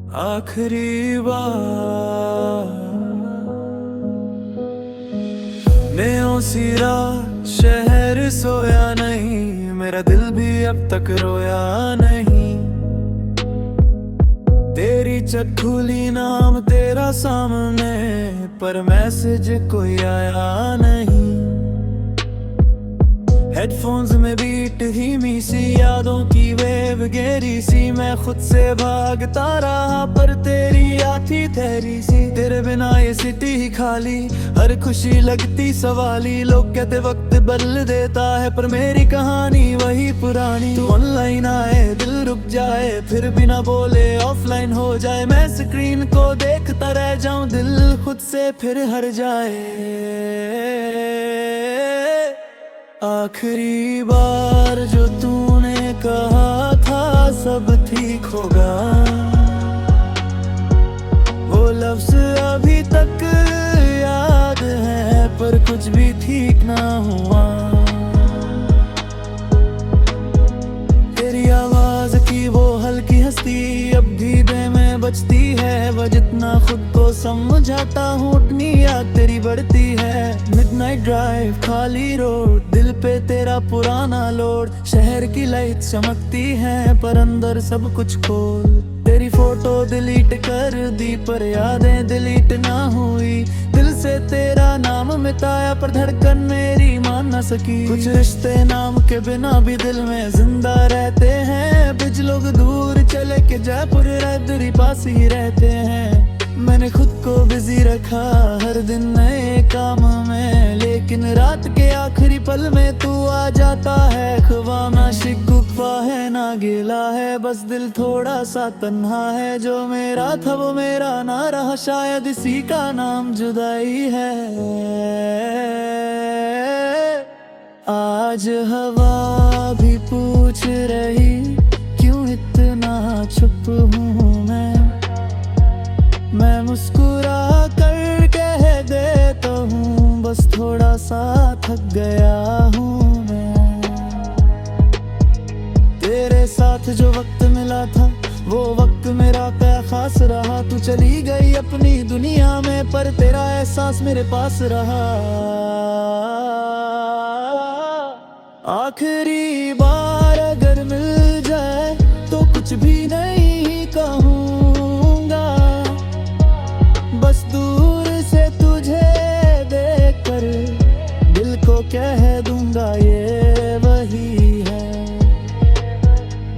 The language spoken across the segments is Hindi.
आखिरी बार नेओ सिरा शहर सोया नहीं, मेरा दिल भी अब तक रोया नहीं। तेरी चटखुली नाम तेरा सामने, पर मैसेज कोई आया नहीं। हेडफोन्स में बीट धीमी सी, यादों की वेव गहरी सी। मैं खुद से भागता रहा पर तेरी आती ठहरी सी। तेरे बिना ये सिटी ही खाली, हर खुशी लगती सवाली। लोग कहते वक्त बदल देता है, पर मेरी कहानी वही पुरानी। तू ऑनलाइन आए दिल रुक जाए, फिर बिना बोले ऑफलाइन हो जाए। मैं स्क्रीन को देखता रह जाऊं, दिल खुद से फिर हर जाए। आखिरी बार जो तूने कहा था सब ठीक होगा, वो लफ्ज अभी तक याद है, पर कुछ भी ठीक ना हुआ। तेरी आवाज की वो हल्की हंसी अब भी दिल में बजती है। वह जितना खुद को समझाता हूँ उतनी याद तेरी बढ़ती है। मिडनाइट ड्राइव, खाली रोड, दिल पे तेरा पुराना लोड। शहर की लाइट चमकती है पर अंदर सब कुछ खोल। तेरी फोटो डिलीट कर दी पर यादें डिलीट ना हुई। दिल से तेरा नाम मिटाया पर धड़कन मेरी मान न सकी। कुछ रिश्ते नाम के बिना भी दिल में जिंदा रहते हैं। कुछ लोग दूर चले के जयपुर तेरी पास ही रहते हैं। मैंने खुद को बिजी रखा हर दिन नए काम में, लेकिन रात के आखिरी पल में तू आ जाता है। ख्वाब ना शिकवा है ना गिला है, बस दिल थोड़ा सा तन्हा है। जो मेरा था वो मेरा ना रहा, शायद इसी का नाम जुदाई है। आज हवा भी पूछ रही क्यों इतना चुप हूँ मैं मुस्कुरा कर कह देता हूँ, बस थोड़ा सा थक गया हूँ मैं। तेरे साथ जो वक्त मिला था वो वक्त मेरा क्या खास रहा। तू चली गई अपनी दुनिया में पर तेरा एहसास मेरे पास रहा। आखिरी बार अगर मिल जाए तो कुछ भी नहीं कहूँगा, बस दूर से तुझे देखकर दिल को कह दूंगा ये वही है।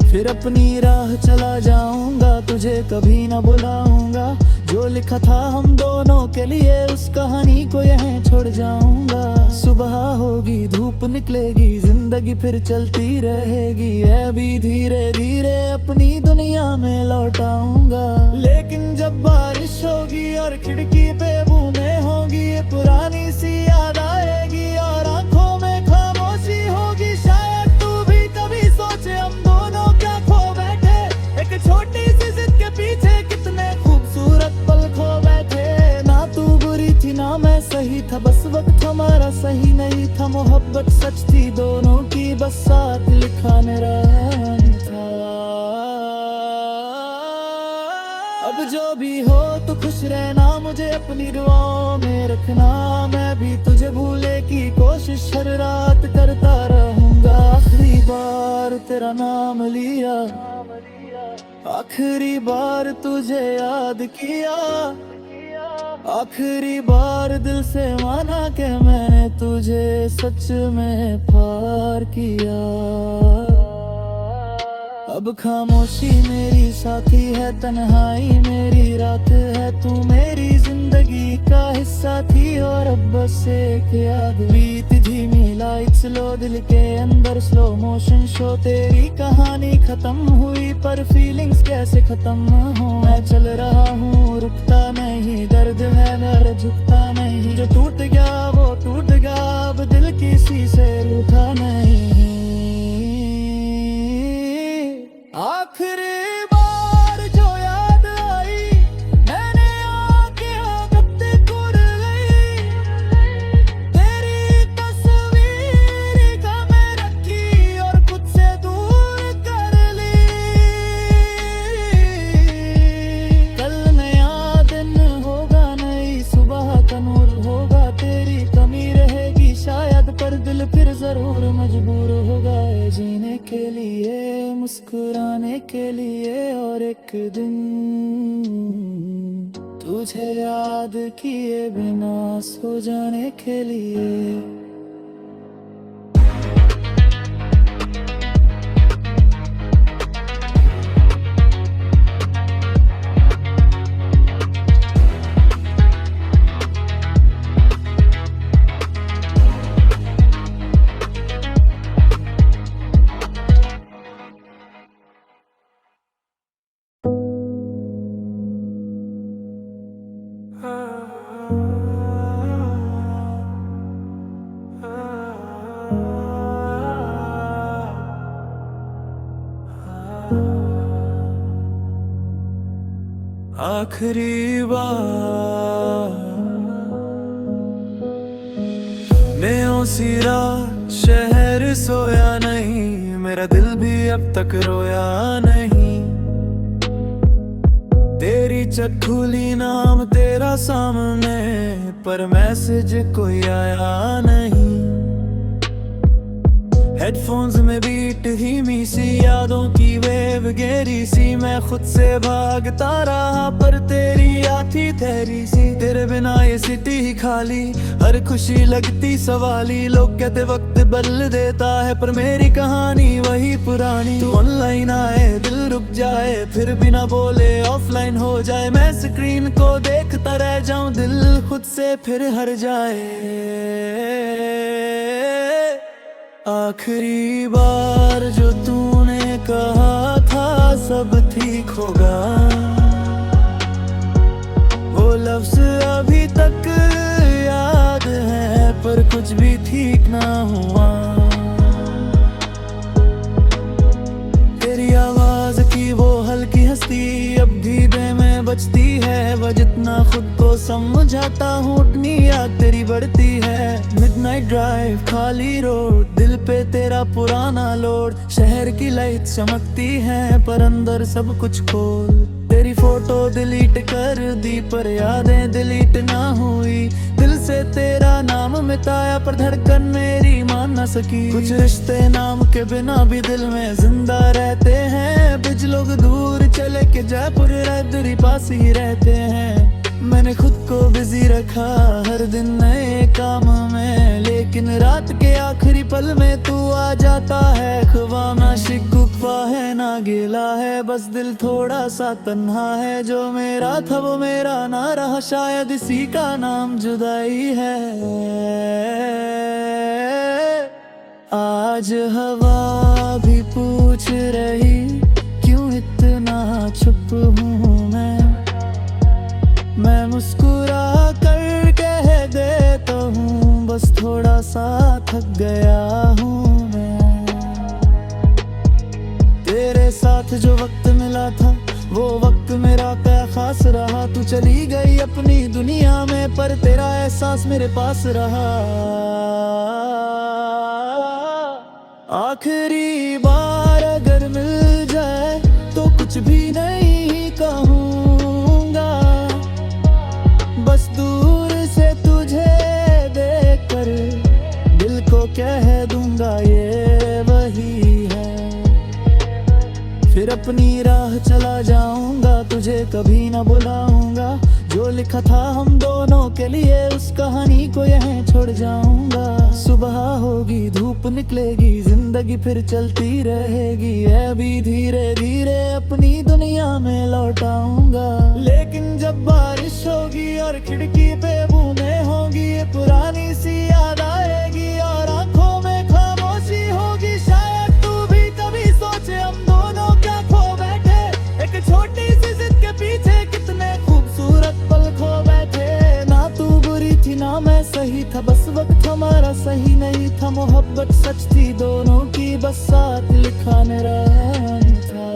फिर अपनी राह चला जाऊंगा, तुझे कभी ना बुलाऊंगा। जो लिखा था हम दोनों के लिए उस कहानी को यहीं छोड़ जाऊंगा। सुबह होगी धूप निकलेगी, जिंदगी फिर चलती रहेगी। अभी धीरे धीरे अपनी दुनिया में लौट आऊंगा। लेकिन जब बारिश होगी और खिड़की पे बूंदें होंगी, ये पुरानी सी याद आएगी और आंखों में खामोशी होगी। शायद तू भी कभी सोचे हम दोनों क्या खो बैठे, एक छोटी सी जिद के पीछे कितने खूबसूरत पल खो बैठे। ना तू बुरी थी ना मैं सही था, बस वक्त हमारा सही नहीं था। मोहब्बत सच थी दोनों की, बस साथ लिखा मेरा था। अब जो भी हो तो खुश रहना, मुझे अपनी दुआओं में रखना। मैं भी तुझे भूले की कोशिश हर रात करता रहूंगा। आखिरी बार तेरा नाम लिया, आखिरी बार तुझे याद किया। आखिरी बार दिल से माना कि मैंने तुझे सच में प्यार किया। अब खामोशी मेरी साथी है, तन्हाई मेरी रात है। तू मेरी जिंदगी का हिस्सा थी और अब बस एक याद। बीत धीमी लाइट स्लो, दिल के अंदर स्लो मोशन शो। तेरी कहानी खत्म हुई पर फीलिंग्स कैसे खत्म हो। मैं चल रहा हूँ रुकता नहीं, दर्द है मेरा झुकता नहीं। जो टूट गया वो टूट गया, अब दिल किसी से रूठा नहीं। आखिरी बार जो याद आई, मैंने आके आदत कर गई। तेरी तस्वीर का मैं रखी और खुद से दूर कर ली। और एक दिन तुझे याद किए बिना सो जाने के लिए। आखिरी बार नेओ सिरा शहर सोया नहीं, मेरा दिल भी अब तक रोया नहीं। तेरी चटखुली नाम तेरा सामने, पर मैसेज कोई आया नहीं। हेडफोन्स में बीट धीमी सी, यादों की वेव गहरी सी। मैं खुद से भागता रहा पर तेरी आती ठहरी सी। तेरे बिना ये सिटी ही खाली, हर खुशी लगती सवाली। लोग कहते वक्त बदल देता है, पर मेरी कहानी वही पुरानी। तू ऑनलाइन आए दिल रुक जाए, फिर बिना बोले ऑफलाइन हो जाए। मैं स्क्रीन को देखता रह जाऊं, दिल खुद से फिर हर जाए। आखिरी बार जो तूने कहा था सब ठीक होगा, वो लफ्ज अभी तक याद है, पर कुछ भी ठीक ना हुआ। तेरी आवाज की वो हल्की हंसी अब भी दिल में बजती है। वह जितना खुद को समझाता हूँ उतनी याद तेरी बढ़ती है। मिडनाइट ड्राइव खाली रोड, दिल पे तेरा पुराना लोड। शहर की लाइट चमकती है पर अंदर सब कुछ खोल। तेरी फोटो डिलीट कर दी पर यादें डिलीट ना हुई। दिल से तेरा नाम मिटाया पर धड़कन मेरी मान न सकी। कुछ रिश्ते नाम के बिना भी दिल में जिंदा रहते हैं। कुछ लोग दूर चले के जयपुर रायपुरी पास ही रहते हैं। मैंने खुद को बिजी रखा हर दिन नए काम में, लेकिन रात के आखिरी पल में तू आ जाता है। ख्वाब ना शिकवा है ना गिला है, बस दिल थोड़ा सा तन्हा है। जो मेरा था वो मेरा ना रहा, शायद इसी का नाम जुदाई है। आज हवा भी पूछ रही क्यों इतना चुप हूँ मैं मुस्कुरा कर कह देता हूँ, बस थोड़ा सा थक गया हूँ मैं। तेरे साथ जो वक्त मिला था वो वक्त मेरा क्या खास रहा। तू चली गई अपनी दुनिया में पर तेरा एहसास मेरे पास रहा। आखिरी बार अगर मिल जाए तो कुछ भी नहीं कहूँगा, बस दूर से तुझे देखकर दिल को कह दूंगा ये वही है। फिर अपनी राह चला जाऊंगा, तुझे कभी ना बुलाऊंगा। जो लिखा था हम दोनों के लिए उस कहानी को यहीं छोड़ जाऊंगा। सुबह होगी धूप निकलेगी, जिंदगी फिर चलती रहेगी। अभी धीरे धीरे अपनी दुनिया में लौट आऊंगा। लेकिन जब बारिश होगी और खिड़की पे बूंदें होंगी, ये पुरानी सी याद आएगी और आंखों में खामोशी होगी। शायद तू भी कभी सोचे हम दोनों क्या खो बैठे, एक छोटी सी जिद के पीछे कितने खूबसूरत पल खो बैठे। ना तू बुरी थी ना मैं सही था, बस वक्त हमारा सही नहीं था। मोहब्बत सच थी दोनों की, बस साथ लिखा मेरा था।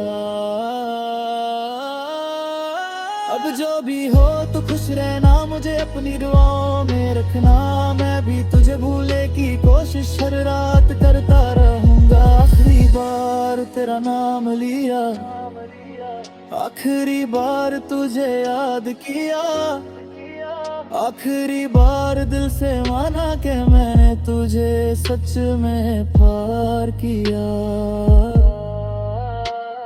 अब जो भी हो तो खुश रहना, मुझे अपनी दुआओं में रखना। मैं भी तुझे भूले की कोशिश हर रात करता रहूंगा। आखिरी बार तेरा नाम लिया, आखिरी बार तुझे याद किया। आखिरी बार दिल से माना कि मैंने तुझे सच में प्यार किया।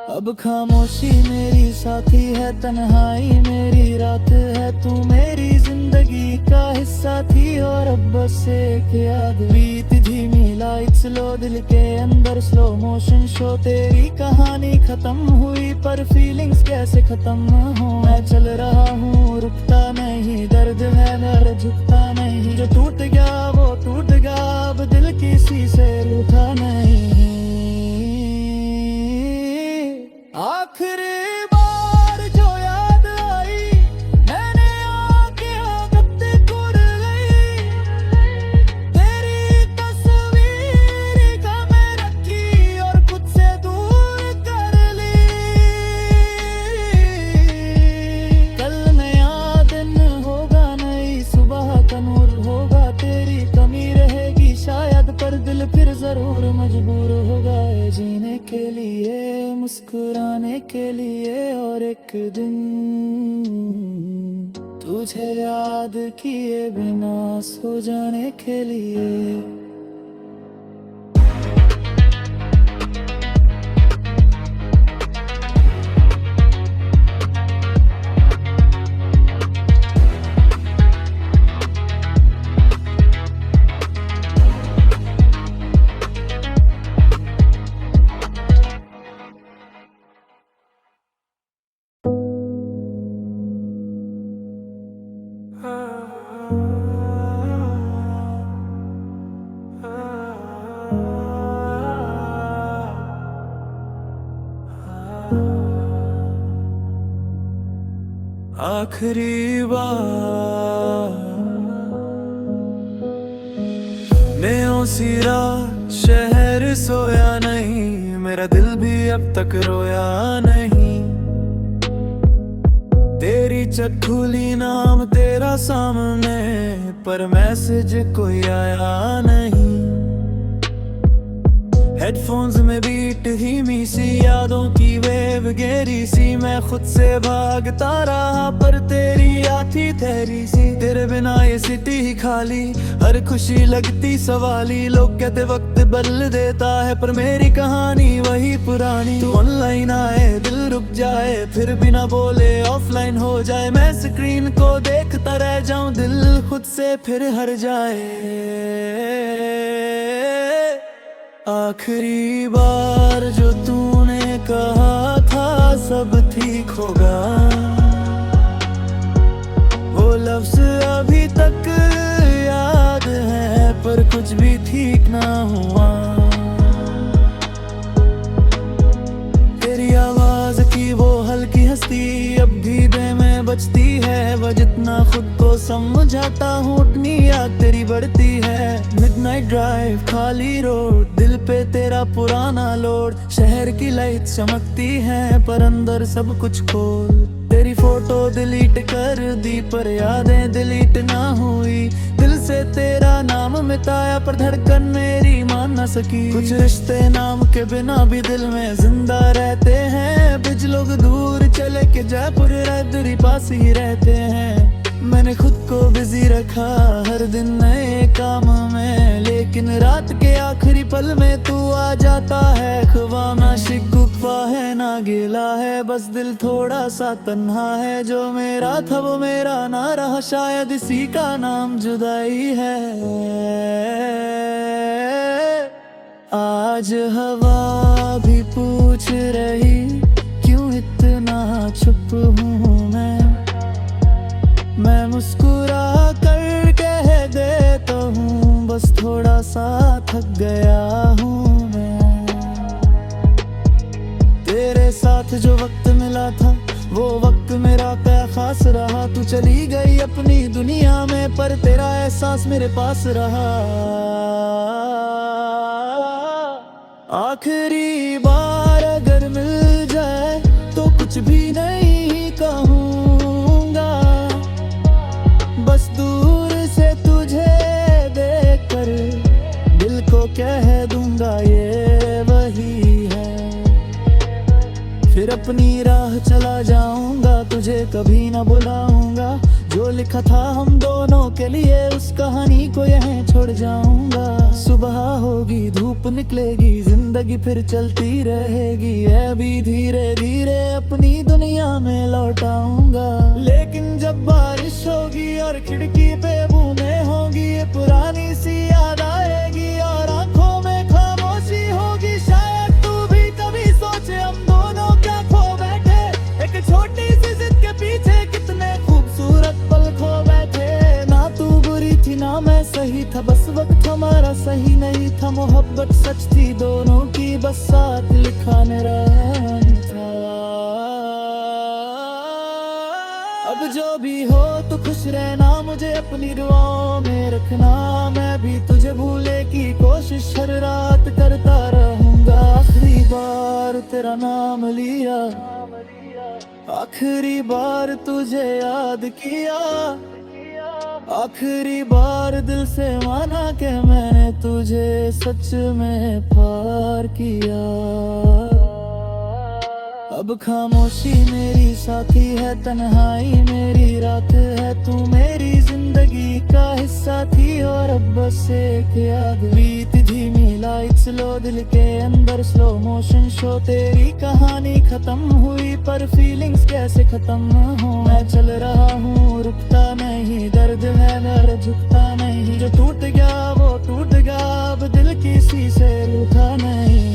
अब अब खामोशी मेरी साथी है, तन्हाई मेरी रात है, तू मेरी जिंदगी का हिस्सा थी। और अब बस एक याद, बीत धीमी लाइट स्लो, दिल के अंदर स्लो मोशन शो। तेरी कहानी खत्म हुई पर फीलिंग्स कैसे खत्म न हो। मैं चल रहा हूँ रुकता नहीं, दर्द है मगर झुकता नहीं। जो टूट गया वो टूट गया, अब दिल किसी से रूठा नहीं। आखिरी बार जो याद आई, मैंने आंखें कब कुर गई। तेरी तस्वीर का मैं रखी और खुद से दूर कर ली। कल नया दिन होगा, नई सुबह का नूर होगा। तेरी कमी रहेगी शायद पर दिल फिर जरूर मजबूर होगा जीने के लिए, मुस्कुराने के लिए। और एक दिन तुझे याद किए बिना सो जाने के लिए। आखिरी बार नेओ सिरा, शहर सोया नहीं, मेरा दिल भी अब तक रोया नहीं। तेरी चटखुली नाम तेरा सामने, पर मैसेज कोई आया नहीं। हेडफोन्स में बीट धीमी सी, यादों की वेव गहरी सी। मैं खुद से भागता रहा पर तेरी आती ठहरी सी। तेरे बिना ये सिटी ही खाली, हर खुशी लगती सवाली। लोग कहते वक्त बदल देता है पर मेरी कहानी वही पुरानी। तू ऑनलाइन आए दिल रुक जाए, फिर बिना बोले ऑफलाइन हो जाए। मैं स्क्रीन को देखता रह जाऊं, दिल खुद से फिर हर जाए। आखिरी बार जो तूने कहा था सब ठीक होगा, वो लफ्ज अभी तक याद है पर कुछ भी ठीक ना हुआ। तेरी आवाज की वो हल्की हंसी अब भी दिल में बजती है। वह जितना खुद को समझाता हूँ उतनी याद तेरी बढ़ती है। मिडनाइट ड्राइव, खाली रोड, दिल पे तेरा पुराना लोड। शहर की लाइट चमकती है पर अंदर सब कुछ खोल। तेरी फोटो डिलीट कर दी पर यादें डिलीट ना हुई। दिल से तेरा नाम मिटाया पर धड़कन मेरी मान न सकी। कुछ रिश्ते नाम के बिना भी दिल में जिंदा रहते हैं। कुछ लोग दूर चले के जयपुर रायपुरी पास ही रहते हैं। मैंने खुद को बिजी रखा हर दिन नए काम में, लेकिन रात के आखिरी पल में तू आ जाता है। ख्वाब ना शिकवा है ना गिला है, बस दिल थोड़ा सा तन्हा है। जो मेरा था वो मेरा ना रहा, शायद इसी का नाम जुदाई है। आज हवा भी पूछ रही क्यों इतना चुप हूँ मैं मुस्कुरा कर कह देता हूँ बस थोड़ा सा थक गया हूँ मैं। तेरे साथ जो वक्त मिला था वो वक्त मेरा क्या खास रहा। तू चली गई अपनी दुनिया में पर तेरा एहसास मेरे पास रहा। आखिरी बार अगर मिल जाए तो कुछ भी नहीं कहूँगा, बस दूर से तुझे देखकर दिल को कह दूंगा ये वही है। फिर अपनी राह चला जाऊंगा, तुझे कभी ना बुलाऊंगा। जो लिखा था हम दोनों के लिए उस कहानी को यहीं छोड़ जाऊंगा। सुबह होगी, धूप निकलेगी, जिंदगी फिर चलती रहेगी। अभी धीरे धीरे अपनी दुनिया में लौट आऊंगा। लेकिन जब बारिश होगी और खिड़की पे बूंदें होगी, ये पुरानी सी याद आएगी और आंखों में खामोशी होगी। शायद तू भी कभी सोचे हम दोनों क्या खो बैठे, एक छोटी सी जिद के पीछे कितने खूबसूरत पल खो बैठे। ना तू बुरी थी ना मैं सही था, बस वक्त हमारा सही नहीं था। मोहब्बत सच थी दोनों की, बस साथ लिखा मेरा था। अब जो भी हो तो खुश रहना, मुझे अपनी दुआओं में रखना। मैं भी तुझे भूले की कोशिश हर रात करता रहूंगा। आखिरी बार तेरा नाम लिया, आखिरी बार तुझे याद किया, आखिरी बार दिल से माना कि मैंने तुझे सच में प्यार किया। अब खामोशी मेरी साथी है, तन्हाई मेरी रात है। तू मेरी जिंदगी का हिस्सा थी और अब बस एक याद। बीत धीमी लाइट स्लो, दिल के अंदर स्लो मोशन शो। तेरी कहानी खत्म हुई पर फीलिंग्स कैसे खत्म हो। मैं चल रहा हूँ रुकता नहीं, दर्द है मेरा झुकता नहीं। जो टूट गया वो टूट गया, अब दिल किसी से रूठा नहीं।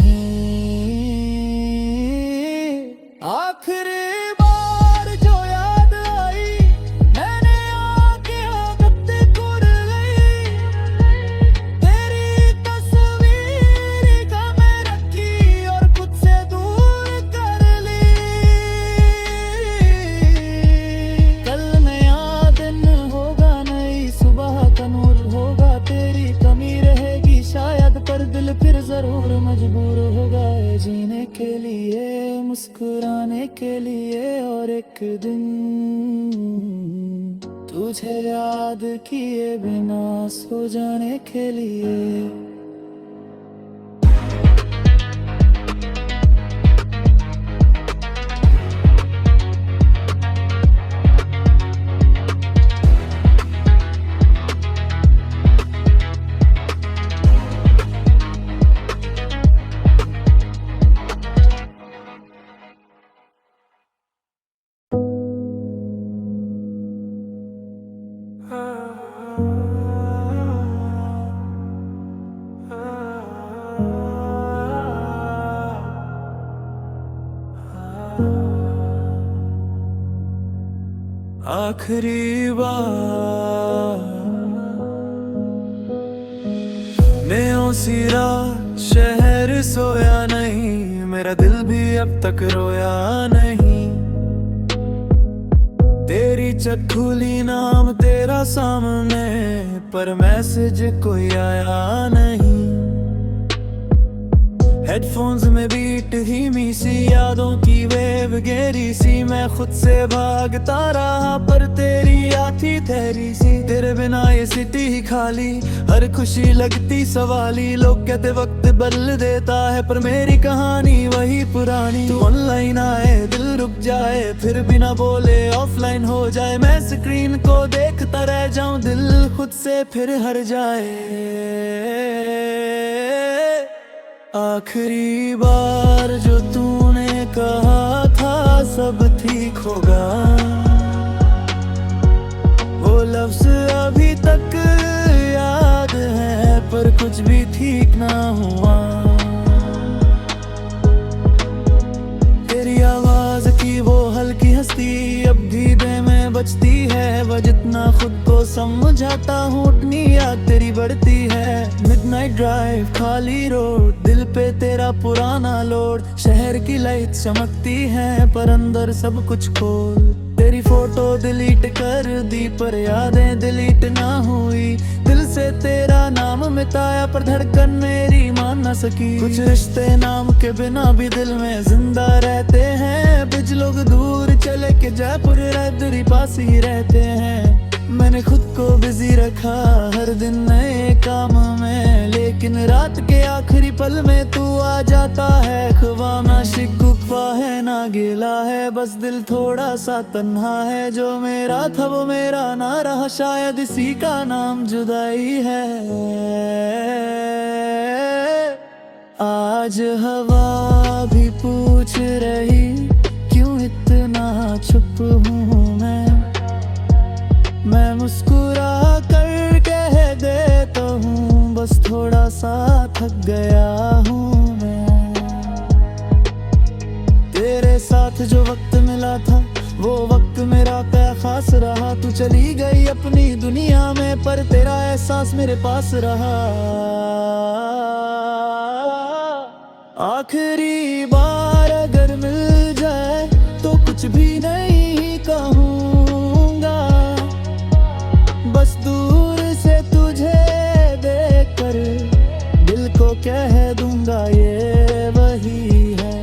आखिरी बार जो याद आई, मैंने आंखें कत्ते कुड़ गई। तेरी तस्वीर का मैं रखी और खुद से दूर कर ली। कल नया दिन होगा, नई सुबह का नूर होगा। तेरी कमी रहेगी शायद पर दिल फिर जरूर मजबूर होगा जीने के लिए, मुस्कुराने के लिए। और एक दिन तुझे याद किए बिना सो जाने के लिए। आखिरी बार नेओ सिरा, शहर सोया नहीं, मेरा दिल भी अब तक रोया नहीं। तेरी चटखुली नाम तेरा सामने, पर मैसेज कोई आया नहीं। हेडफोन्स में बीट धीमी सी, यादों की वेव गहरी सी। मैं खुद से भागता रहा पर तेरी याद थी ठहरी सी। तेरे बिना ये सिटी ही खाली, हर खुशी लगती सवाली। लोग कहते वक्त बदल देता है पर मेरी कहानी वही पुरानी। तू ऑनलाइन आए दिल रुक जाए, फिर बिना बोले ऑफलाइन हो जाए। मैं स्क्रीन को देखता रह जाऊं, दिल खुद से फिर हर जाए। आखिरी बार जो तूने कहा था सब ठीक होगा, वो लफ्ज अभी तक याद है पर कुछ भी ठीक ना हुआ। तेरी आवाज की वो हल्की हंसी अब भी दिल में बजती है। वह जितना खुद को समझाता हूँ उतनी याद तेरी बढ़ती है। मिडनाइट ड्राइव, खाली रोड, दिल पे तेरा पुराना लोड। शहर की लाइट चमकती है पर अंदर सब कुछ खोल। तेरी फोटो डिलीट कर दी पर यादें डिलीट ना हुई। दिल से तेरा नाम मिटाया पर धड़कन मेरी मान न सकी। कुछ रिश्ते नाम के बिना भी दिल में जिंदा रहते हैं। कुछ लोग दूर चले के जयपुर रायपुरी पास ही रहते हैं। मैंने खुद को बिजी रखा हर दिन नए काम में, लेकिन रात के आखिरी पल में तू आ जाता है। ख्वाह ना शिकवा है ना गिला है, बस दिल थोड़ा सा तन्हा है। जो मेरा था वो मेरा ना रहा, शायद इसी का नाम जुदाई है। आज हवा भी पूछ रही क्यों इतना चुप हूँ मैं मुस्कुरा कर कह देता हूँ, बस थोड़ा सा थक गया हूँ मैं। तेरे साथ जो वक्त मिला था वो वक्त मेरा क्या खास रहा। तू चली गई अपनी दुनिया में, पर तेरा एहसास मेरे पास रहा। आखिरी बार अगर मिल जाए तो कुछ भी नहीं कहूँगा, बस दूर से तुझे देखकर दिल को कह दूंगा ये वही है।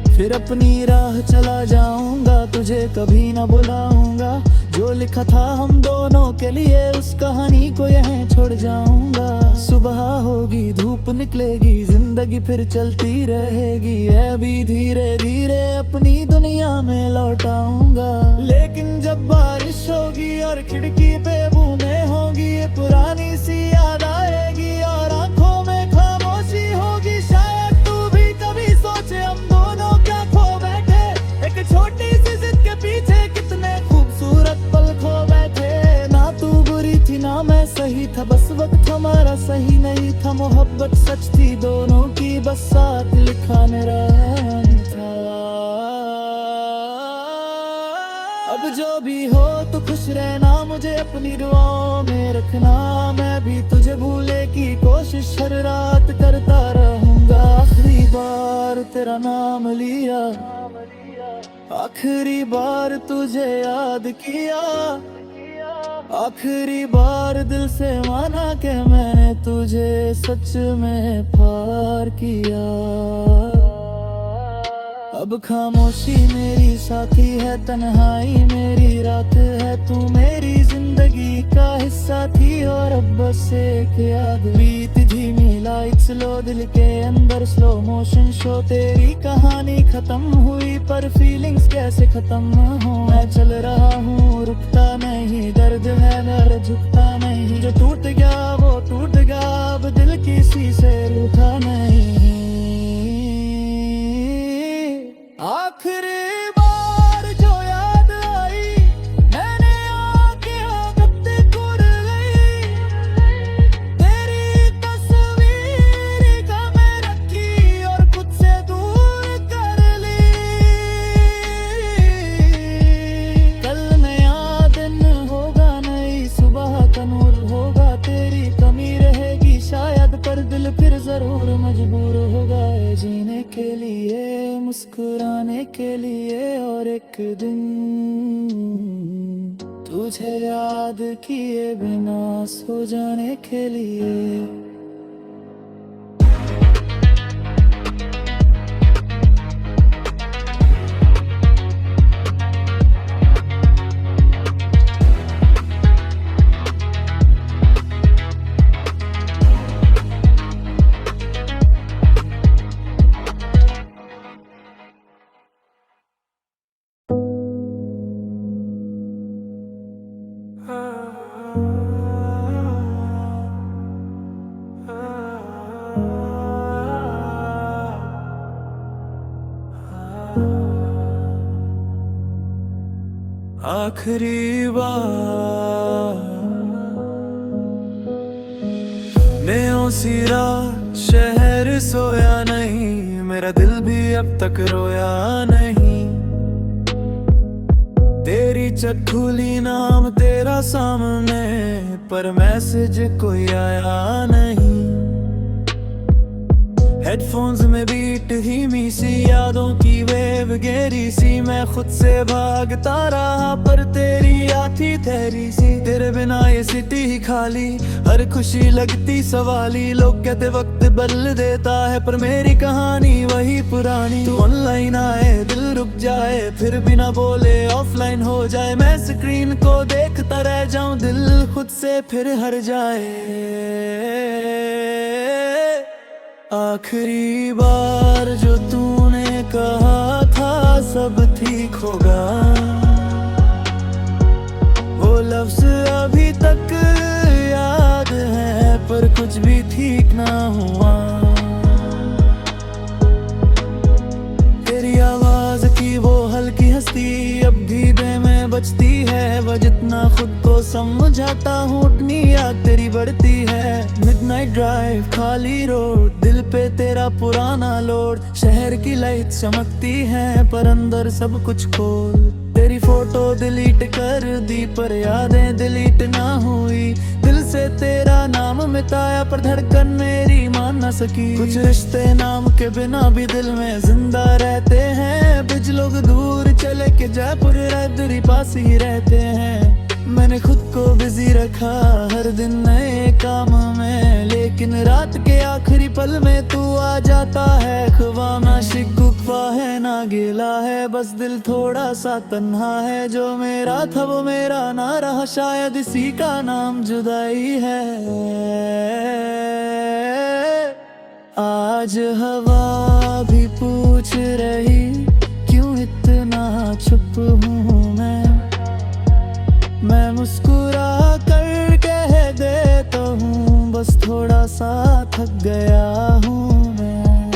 फिर अपनी राह चला जाऊंगा, तुझे कभी ना बुलाऊंगा। जो लिखा था हम दोनों के लिए उस कहानी को यहीं छोड़ जाऊंगा। सुबह होगी धूप निकलेगी, जिंदगी फिर चलती रहेगी। अभी धीरे धीरे अपनी दुनिया में लौट आऊंगा। लेकिन जब बारिश होगी और खिड़की पे बूंदें होंगी, ये पुरानी सी याद आएगी और आंखों में खामोशी होगी। शायद तू भी कभी सोचे हम दोनों क्या खो बैठे, एक छोटी सी जिद के पीछे कितने खूबसूरत पल खो बैठे। ना तू बुरी थी ना मैं सही था, बस वक्त हमारा सही नहीं था। मोहब्बत सच थी दोनों की, बस साथ लिखा मेरा था। अब जो भी हो तो खुश रहना, मुझे अपनी दुआओं में रखना। मैं भी तुझे भूले की कोशिश हर रात करता रहूंगा। आखिरी बार तेरा नाम लिया, आखिरी बार तुझे याद किया, आखिरी बार दिल से माना कि मैंने तुझे सच में प्यार किया। अब खामोशी मेरी साथी है, तन्हाई मेरी रात है। तू मेरी जिंदगी का हिस्सा थी और अब बस एक याद। बीत धीमी लाइट स्लो, दिल के अंदर स्लो मोशन शो। तेरी कहानी खत्म हुई पर फीलिंग्स कैसे खत्म हो। मैं चल रहा हूँ रुकता नहीं, दर्द है मगर झुकता नहीं। जो टूट गया वो टूट गया, अब दिल किसी से रूठा नहीं। आखिरी बार जो याद आई, मैंने आंखें कब तक उड़ गई। तेरी तस्वीर का मैं रखी और खुद से दूर कर ली। कल नया दिन होगा, नई सुबह का नूर होगा। तेरी कमी रहेगी शायद, पर दिल फिर जरूर मजबूर होगा जीने के लिए, मुस्कुराने के लिए। और एक दिन तुझे याद किए बिना सो जाने के लिए। आखिरी बार नेओ सिरा शहर सोया नहीं, मेरा दिल भी अब तक रोया नहीं। तेरी चखुली नाम तेरा सामने, पर मैसेज कोई आया नहीं। हेडफोन्स में बीट धीमी सी, यादों की वेव गहरी सी। मैं खुद से भागता रहा पर तेरी आती ठहरी सी। तेरे बिना ये सिटी ही खाली, हर खुशी लगती सवाली। लोग कहते वक्त बदल देता है पर मेरी कहानी वही पुरानी। तू ऑनलाइन आए दिल रुक जाए, फिर बिना बोले ऑफलाइन हो जाए। मैं स्क्रीन को देखता रह जाऊं, दिल खुद से फिर हर जाए। आखिरी बार जो तूने कहा था सब ठीक होगा, वो लफ्ज अभी तक याद है पर कुछ भी ठीक ना हुआ। तेरी आवाज की वो हल्की हंसी अब भी दिल में बजती है। वह जितना खुद को समझाता हूँ उतनी याद तेरी बढ़ती है। मिडनाइट ड्राइव, खाली रोड, दिल पे तेरा पुराना लोड। शहर की लाइट चमकती है पर अंदर सब कुछ खोल। तेरी फोटो डिलीट कर दी पर यादें डिलीट ना हुई। दिल से तेरा नाम मिटाया पर धड़कन मेरी मान न सकी। कुछ रिश्ते नाम के बिना भी दिल में जिंदा रहते हैं। कुछ लोग दूर चले के जयपुर रहते पास ही रहते हैं। मैंने खुद को बिजी रखा हर दिन नए काम में, लेकिन रात के आखिरी पल में तू आ जाता है। ख्वाब ना शिकवा है ना गिला है, बस दिल थोड़ा सा तन्हा है। जो मेरा था वो मेरा ना रहा, शायद इसी का नाम जुदाई है। आज हवा भी पूछ रही क्यों इतना चुप हूँ मैं मुस्कुरा कर कह देता हूँ बस थोड़ा सा थक गया हूँ मैं।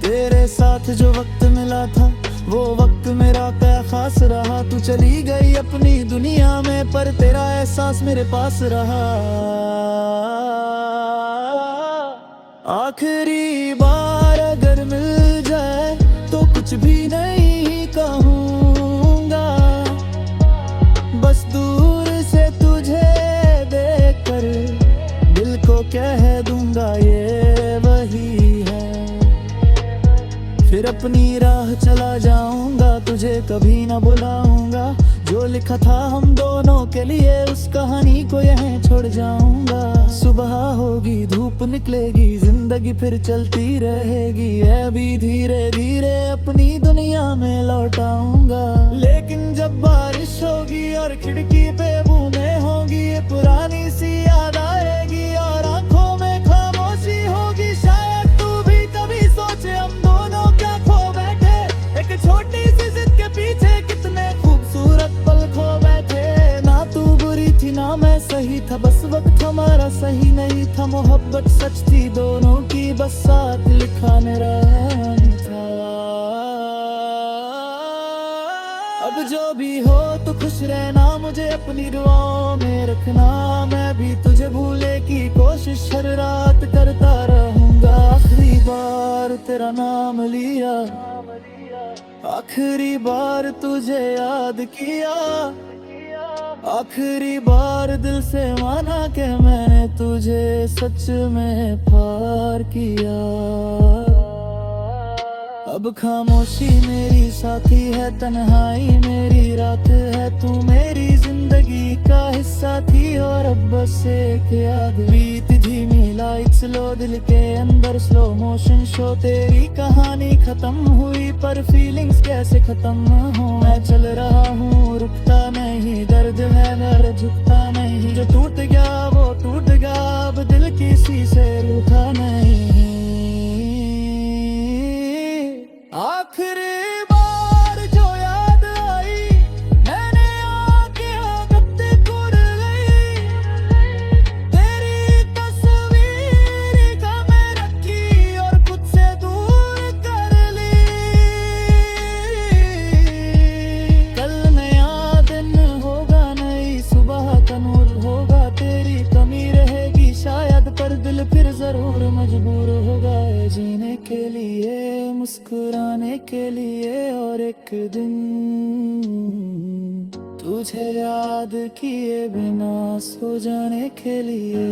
तेरे साथ जो वक्त मिला था वो वक्त मेरा क्या खास रहा। तू चली गई अपनी दुनिया में पर तेरा एहसास मेरे पास रहा। आखिरी बार अगर मिल जाए तो कुछ भी नहीं कहूँगा, बस दूर से तुझे देखकर दिल को कह दूंगा ये वही है। फिर अपनी राह चला जाऊंगा, तुझे कभी ना बुलाऊंगा। जो लिखा था हम दोनों के लिए उस कहानी को यहीं छोड़ जाऊंगा। सुबह होगी धूप निकलेगी, जिंदगी फिर चलती रहेगी। अभी धीरे धीरे अपनी दुनिया में लौट आऊंगा। लेकिन जब बारिश होगी और खिड़की पे बूंदें होंगी, ये पुरानी सी याद आएगी और आंखों में खामोशी होगी। शायद तू भी कभी सोचे हम दोनों क्या खो बैठे, एक छोटी सी जिद के पीछे कितने खूबसूरत पल खो बैठे। ना तू बुरी थी ना मैं सही था, बस वक्त हमारा सही नहीं था। मोहब्बत सच थी दोनों की, बस साथ लिखा मेरा था। अब जो भी हो तो खुश रहना, मुझे अपनी दुआओं में रखना। मैं भी तुझे भूले की कोशिश हर रात करता रहूंगा। आखिरी बार तेरा नाम लिया, आखिरी बार तुझे याद किया। आखिरी बार दिल से माना कि मैंने तुझे सच में प्यार किया। अब खामोशी मेरी साथी है, तन्हाई मेरी रात है। तू मेरी जिंदगी का हिस्सा थी और अब बस एक याद। बीत धीमी लाइट स्लो, दिल के अंदर स्लो मोशन शो। तेरी कहानी खत्म हुई पर फीलिंग्स कैसे खत्म हो। मैं चल रहा हूँ रुकता नहीं, दर्द है मगर झुकता नहीं। जो टूट गया वो टूट गया, अब दिल किसी से रूठा नहीं। आखिरी बार जो याद आई, मैंने आके आदत कर गई। तेरी तस्वीर का मैं रखी और खुद से दूर कर ली। कल नया दिन होगा, नई सुबह का नूर होगा। तेरी कमी रहेगी शायद पर दिल फिर जरूर मजबूर होगा जीने के लिए, मुस्कुराने के लिए। और एक दिन तुझे याद किए बिना सो जाने के लिए।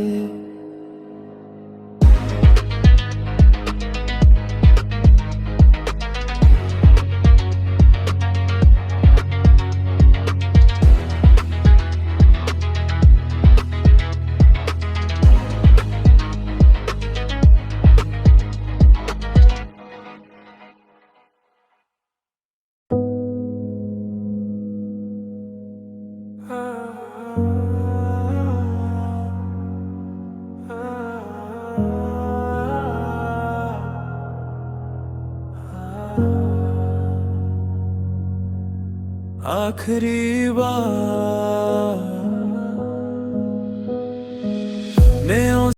आखिरी बार